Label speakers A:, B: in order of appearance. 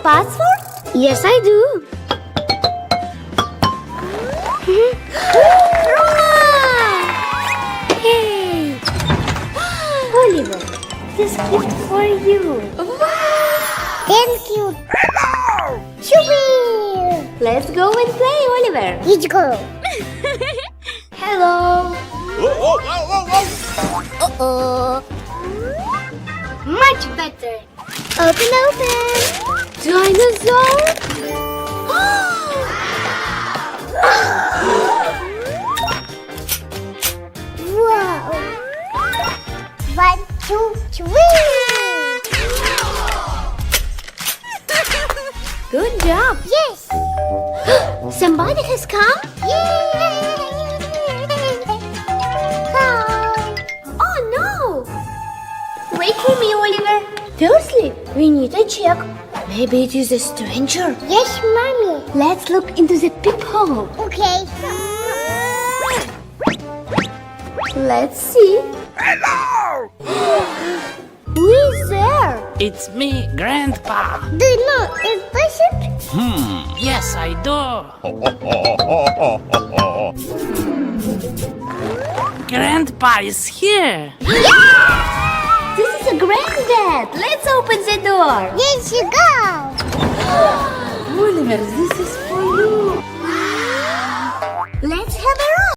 A: password?
B: Yes, I do. Hey! Oliver, this gift for you.
A: Thank you. Shoo-wee!
B: Let's go and play, Oliver.
A: Let's go.
B: Hello.
A: Uh-oh.
B: Much better.
A: Open.
B: Dinosaur?
A: Wow. 1, 2, 3.
B: Good job.
A: Yes.
B: Somebody has come?
A: Yay. Hi.
B: Oh no! Wait for me, Oliver. Firstly, we need to check. Maybe it is a stranger.
A: Yes, Mommy.
B: Let's look into the peephole.
A: Okay.
B: Let's see.
C: Hello!
B: Who is there?
C: It's me, Grandpa.
A: Do you know a present?
C: Yes, I do. Grandpa is here.
B: This is a granddad. Let's open the door.
A: Yes, you go.
B: Oliver, this is